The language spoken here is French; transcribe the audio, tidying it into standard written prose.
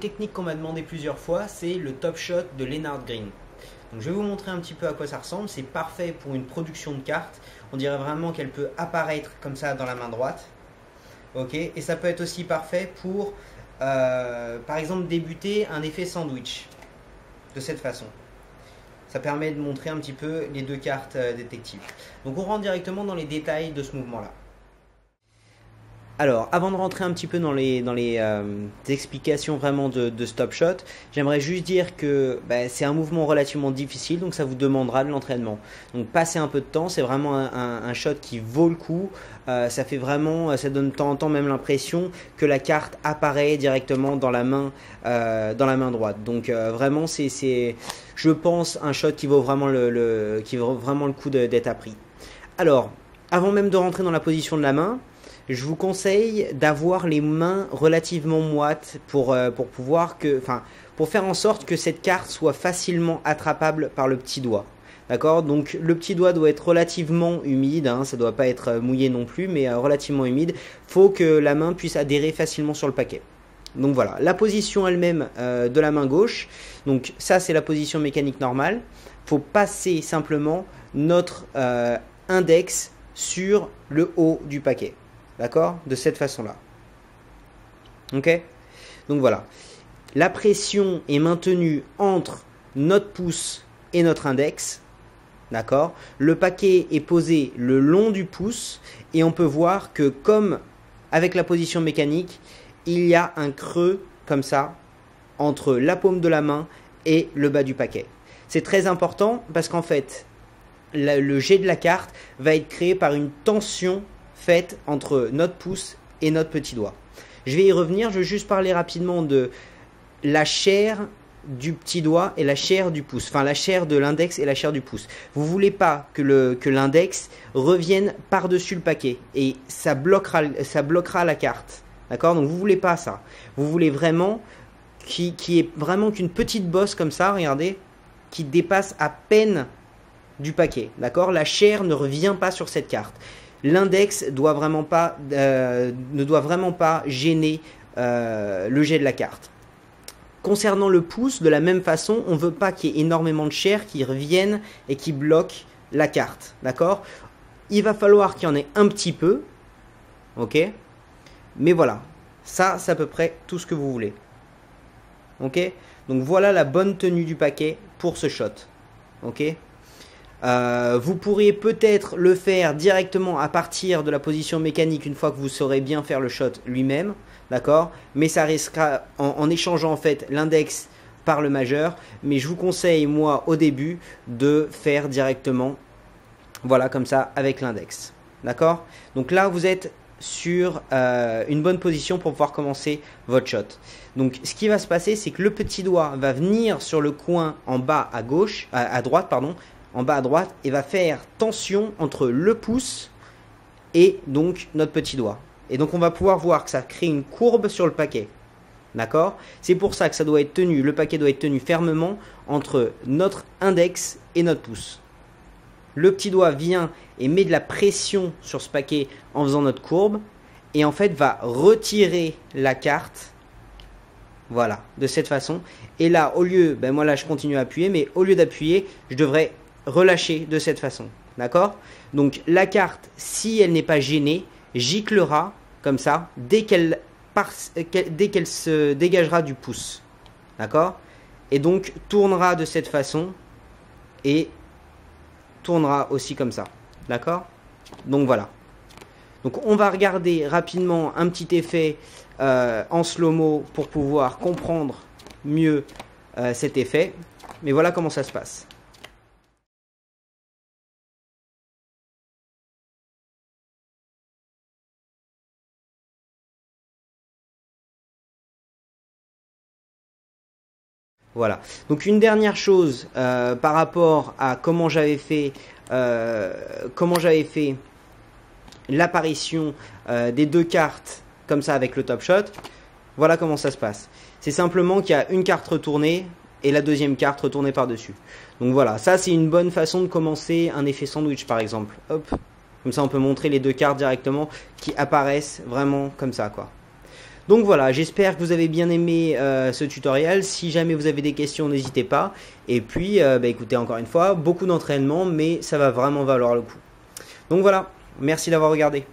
technique qu'on m'a demandé plusieurs fois, c'est le Top Shot de Lennart Green. Donc je vais vous montrer un petit peu à quoi ça ressemble. C'est parfait pour une production de cartes. On dirait vraiment qu'elle peut apparaître comme ça dans la main droite. Ok, et ça peut être aussi parfait pour, par exemple, débuter un effet sandwich. De cette façon. Ça permet de montrer un petit peu les deux cartes détectives. Donc on rentre directement dans les détails de ce mouvement-là. Alors, avant de rentrer un petit peu dans les explications vraiment de Stop Shot, j'aimerais juste dire que c'est un mouvement relativement difficile, donc ça vous demandera de l'entraînement. Donc passez un peu de temps, c'est vraiment un shot qui vaut le coup. Ça fait vraiment, ça donne de temps en temps même l'impression que la carte apparaît directement dans la main droite. Donc vraiment, c'est, je pense, un shot qui vaut vraiment le coup d'être appris. Alors, avant même de rentrer dans la position de la main, je vous conseille d'avoir les mains relativement moites pour faire en sorte que cette carte soit facilement attrapable par le petit doigt. D'accord? Donc le petit doigt doit être relativement humide, hein, ça ne doit pas être mouillé non plus, mais relativement humide. Il faut que la main puisse adhérer facilement sur le paquet. Donc voilà, la position elle-même de la main gauche. Donc ça c'est la position mécanique normale. Il faut passer simplement notre index sur le haut du paquet. D'accord? De cette façon-là. Ok? Donc voilà. La pression est maintenue entre notre pouce et notre index. D'accord? Le paquet est posé le long du pouce et on peut voir que comme avec la position mécanique, il y a un creux comme ça entre la paume de la main et le bas du paquet. C'est très important parce qu'en fait, le jet de la carte va être créé par une tension faite entre notre pouce et notre petit doigt. Je vais y revenir, je vais juste parler rapidement de la chair du petit doigt et la chair du pouce, enfin la chair de l'index et la chair du pouce. Vous ne voulez pas que l'index revienne par-dessus le paquet et ça bloquera la carte. D'accord? Donc vous ne voulez pas ça. Vous voulez vraiment qu'il y ait vraiment qu'une petite bosse comme ça, regardez, qui dépasse à peine du paquet. D'accord? La chair ne revient pas sur cette carte. L'index ne doit vraiment pas gêner le jet de la carte. Concernant le pouce, de la même façon, on ne veut pas qu'il y ait énormément de chair qui revienne et qui bloque la carte. D'accord? Il va falloir qu'il y en ait un petit peu. Ok? Mais voilà. Ça, c'est à peu près tout ce que vous voulez. Ok? Donc voilà la bonne tenue du paquet pour ce shot. Ok? Vous pourriez peut-être le faire directement à partir de la position mécanique une fois que vous saurez bien faire le shot lui-même, d'accord? Mais ça risquera en échangeant en fait l'index par le majeur. Mais je vous conseille moi au début de faire directement, voilà comme ça avec l'index, d'accord? Donc là vous êtes sur une bonne position pour pouvoir commencer votre shot. Donc ce qui va se passer, c'est que le petit doigt va venir sur le coin en bas à gauche, à droite pardon. En bas à droite et va faire tension entre le pouce et donc notre petit doigt. Et donc on va pouvoir voir que ça crée une courbe sur le paquet. D'accord? C'est pour ça que ça doit être tenu, le paquet doit être tenu fermement entre notre index et notre pouce. Le petit doigt vient et met de la pression sur ce paquet en faisant notre courbe et en fait va retirer la carte. Voilà, de cette façon. Et là, au lieu, moi là je continue à appuyer, mais au lieu d'appuyer, je devrais relâcher de cette façon, d'accord? Donc la carte, si elle n'est pas gênée, giclera comme ça dès qu'elle se dégagera du pouce, d'accord? Et donc tournera de cette façon et tournera aussi comme ça, d'accord? Donc voilà. Donc on va regarder rapidement un petit effet en slow-mo pour pouvoir comprendre mieux cet effet, mais voilà comment ça se passe. Voilà. Donc une dernière chose par rapport à comment j'avais fait l'apparition des deux cartes comme ça avec le Top Shot. Voilà comment ça se passe. C'est simplement qu'il y a une carte retournée et la deuxième carte retournée par-dessus. Donc voilà, ça c'est une bonne façon de commencer un effet sandwich par exemple. Hop, comme ça on peut montrer les deux cartes directement qui apparaissent vraiment comme ça quoi. Donc voilà, j'espère que vous avez bien aimé ce tutoriel. Si jamais vous avez des questions, n'hésitez pas. Et puis, écoutez, encore une fois, beaucoup d'entraînement, mais ça va vraiment valoir le coup. Donc voilà, merci d'avoir regardé.